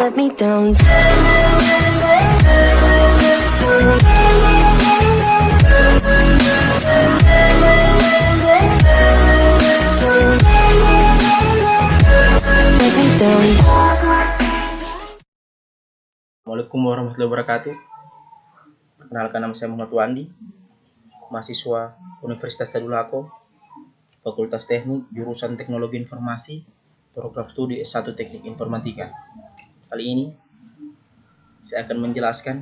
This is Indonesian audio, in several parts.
let me down. Let me down. Assalamualaikum warahmatullahi wabarakatuh. Perkenalkan, nama saya Muhammad Wandi, mahasiswa Universitas Tadulako, Fakultas Teknik, jurusan Teknologi Informasi, program studi S1 Teknik Informatika. Kali ini saya akan menjelaskan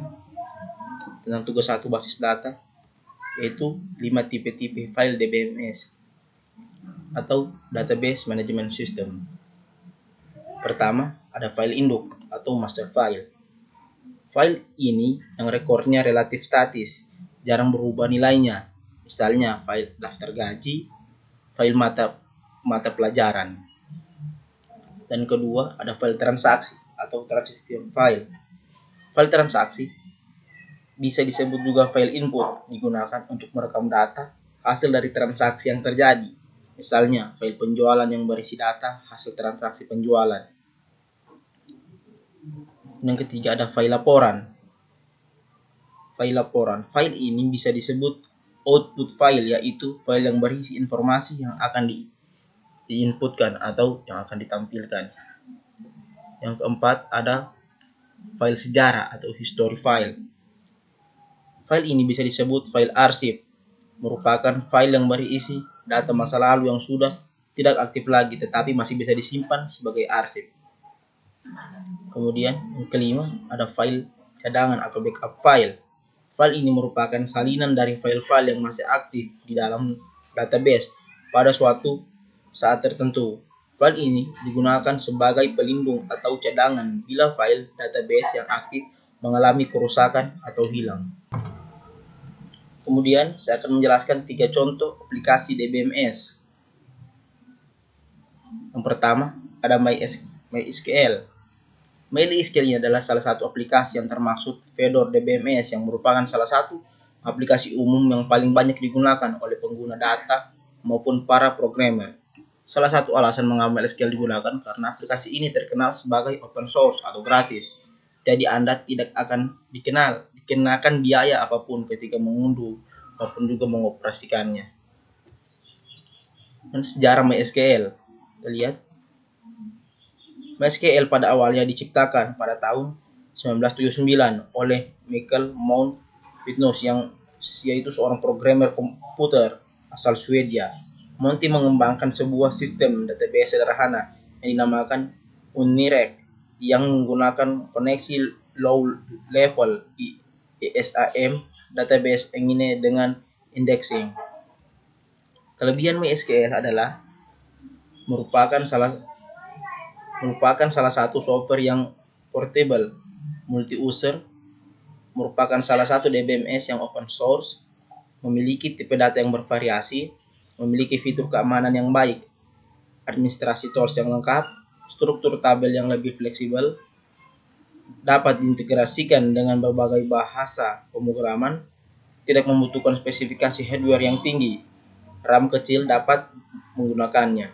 tentang tugas 1 basis data, yaitu 5 tipe-tipe file DBMS atau Database Management System. Pertama, ada file induk atau master file. File ini yang rekornya relatif statis, jarang berubah nilainya. Misalnya file daftar gaji, file mata pelajaran. Dan kedua, ada file transaksi atau transaction file. File transaksi bisa disebut juga file input, digunakan untuk merekam data hasil dari transaksi yang terjadi. Misalnya file penjualan yang berisi data hasil transaksi penjualan. Yang ketiga, ada file laporan. File ini bisa disebut output file, yaitu file yang berisi informasi yang akan diinputkan atau yang akan ditampilkan. Yang keempat, ada file sejarah atau history file. File ini bisa disebut file arsip, merupakan file yang berisi data masa lalu yang sudah tidak aktif lagi tetapi masih bisa disimpan sebagai arsip. Kemudian yang kelima, ada file cadangan atau backup file. File ini merupakan salinan dari file-file yang masih aktif di dalam database pada suatu saat tertentu. File ini digunakan sebagai pelindung atau cadangan bila file database yang aktif mengalami kerusakan atau hilang. Kemudian saya akan menjelaskan 3 contoh aplikasi DBMS. Yang pertama, ada MySQL. MySQL ini adalah salah satu aplikasi yang termaksud vendor DBMS yang merupakan salah satu aplikasi umum yang paling banyak digunakan oleh pengguna data maupun para programmer. Salah satu alasan mengapa MySQL digunakan karena aplikasi ini terkenal sebagai open source atau gratis. Jadi Anda tidak akan dikenakan biaya apapun ketika mengunduh maupun juga mengoperasikannya. Dan sejarah MySQL, kita lihat. MySQL pada awalnya diciptakan pada tahun 1979 oleh Michael Mount Vitnus yaitu seorang programmer komputer asal Swedia. Monty mengembangkan sebuah sistem database sederhana yang dinamakan Unirect yang menggunakan koneksi low level ISAM database ini dengan indexing. Kelebihan MySQL adalah merupakan salah satu software yang portable, multi-user, merupakan salah satu DBMS yang open source, memiliki tipe data yang bervariasi, memiliki fitur keamanan yang baik, administrasi tools yang lengkap, struktur tabel yang lebih fleksibel, dapat diintegrasikan dengan berbagai bahasa pemrograman, tidak membutuhkan spesifikasi hardware yang tinggi, RAM kecil dapat menggunakannya.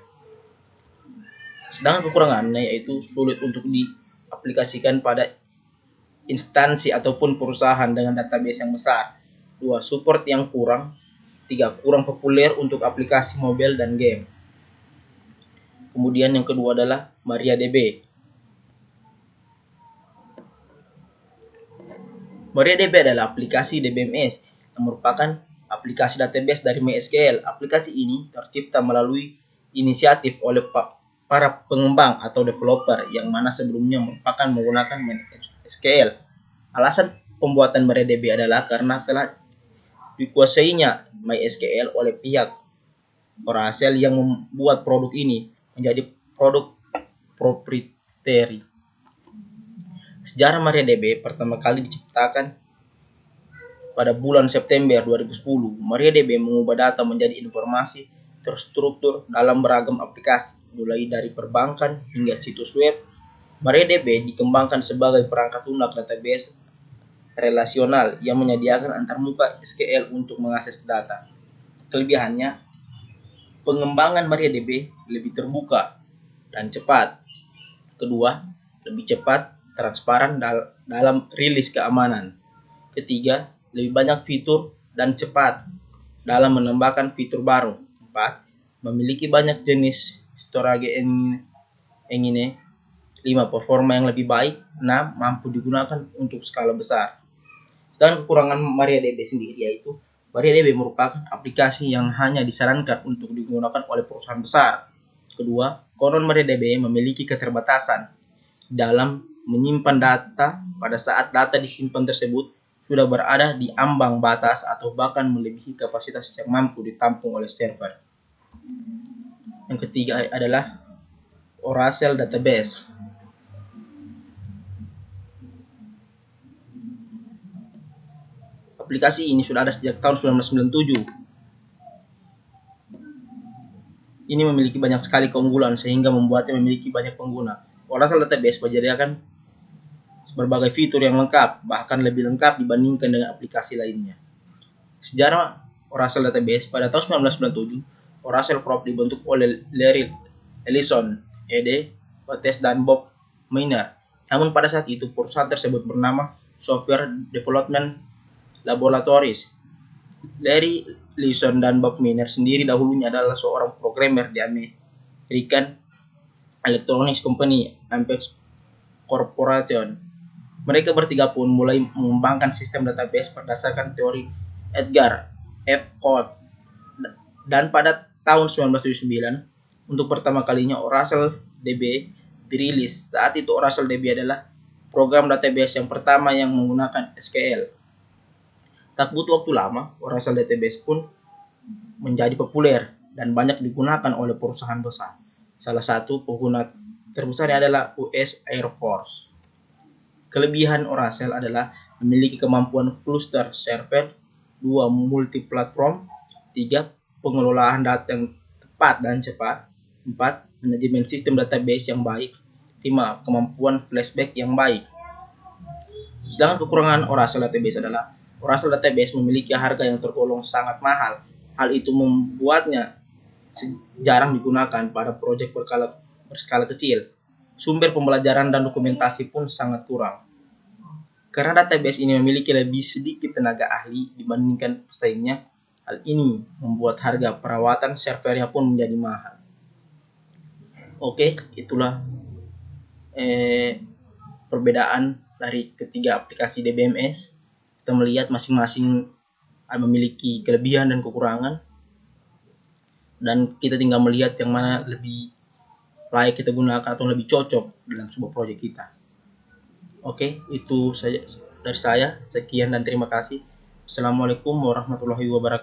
Sedangkan kekurangannya yaitu sulit untuk diaplikasikan pada instansi ataupun perusahaan dengan database yang besar. 2. Support yang kurang. 3. Kurang populer untuk aplikasi mobile dan game. Kemudian yang kedua adalah MariaDB. MariaDB adalah aplikasi DBMS yang merupakan aplikasi database dari MySQL. Aplikasi ini tercipta melalui inisiatif oleh para pengembang atau developer yang mana sebelumnya merupakan menggunakan MySQL. Alasan pembuatan MariaDB adalah karena telah dikuasainya MySQL oleh pihak Oracle yang membuat produk ini menjadi produk proprietary. Sejarah MariaDB pertama kali diciptakan pada bulan September 2010. MariaDB mengubah data menjadi informasi terstruktur dalam beragam aplikasi, mulai dari perbankan hingga situs web. MariaDB dikembangkan sebagai perangkat lunak database relasional yang menyediakan antarmuka SQL untuk mengakses data. Kelebihannya, pengembangan MariaDB lebih terbuka dan cepat. Kedua, lebih cepat transparan dalam rilis keamanan. Ketiga, lebih banyak fitur dan cepat dalam menambahkan fitur baru. 4. Memiliki banyak jenis storage engine. 5. Performa yang lebih baik. 6. Mampu digunakan untuk skala besar. Dan kekurangan MariaDB sendiri yaitu MariaDB merupakan aplikasi yang hanya disarankan untuk digunakan oleh perusahaan besar. Kedua, konon MariaDB memiliki keterbatasan dalam menyimpan data pada saat data disimpan tersebut sudah berada di ambang batas atau bahkan melebihi kapasitas yang mampu ditampung oleh server. Yang ketiga adalah Oracle Database. Aplikasi ini sudah ada sejak tahun 1997. Ini memiliki banyak sekali keunggulan sehingga membuatnya memiliki banyak pengguna. Oracle Database menyediakan berbagai fitur yang lengkap, bahkan lebih lengkap dibandingkan dengan aplikasi lainnya. Sejarah Oracle Database: pada tahun 1997, Oracle Corp dibentuk oleh Larry Ellison, Ed Oates, dan Bob Miner. Namun pada saat itu perusahaan tersebut bernama Software Development Laboratories. Larry Ellison dan Bob Miner sendiri dahulunya adalah seorang programmer di American Electronics Company, Ampex Corporation. Mereka bertiga pun mulai mengembangkan sistem database berdasarkan teori Edgar F. Codd. Dan pada tahun 1979, untuk pertama kalinya Oracle DB dirilis. Saat itu Oracle DB adalah program database yang pertama yang menggunakan SQL. Tak butuh waktu lama, Oracle Database pun menjadi populer dan banyak digunakan oleh perusahaan besar. Salah satu pengguna terbesarnya adalah US Air Force. Kelebihan Oracle adalah memiliki kemampuan cluster server, 2. Multi-platform, 3. Pengelolaan data yang tepat dan cepat, 4. Manajemen sistem database yang baik, 5. Kemampuan flashback yang baik. Sedangkan kekurangan Oracle Database adalah Oracle Database memiliki harga yang tergolong sangat mahal. Hal itu membuatnya jarang digunakan pada proyek berskala kecil. Sumber pembelajaran dan dokumentasi pun sangat kurang. Karena database ini memiliki lebih sedikit tenaga ahli dibandingkan pesaingnya, hal ini membuat harga perawatan servernya pun menjadi mahal. Oke, itulah perbedaan dari ketiga aplikasi DBMS. Kita melihat masing-masing memiliki kelebihan dan kekurangan, dan kita tinggal melihat yang mana lebih layak kita gunakan atau lebih cocok dalam sebuah proyek kita. Oke, itu saja dari saya. Sekian dan terima kasih. Assalamualaikum warahmatullahi wabarakatuh.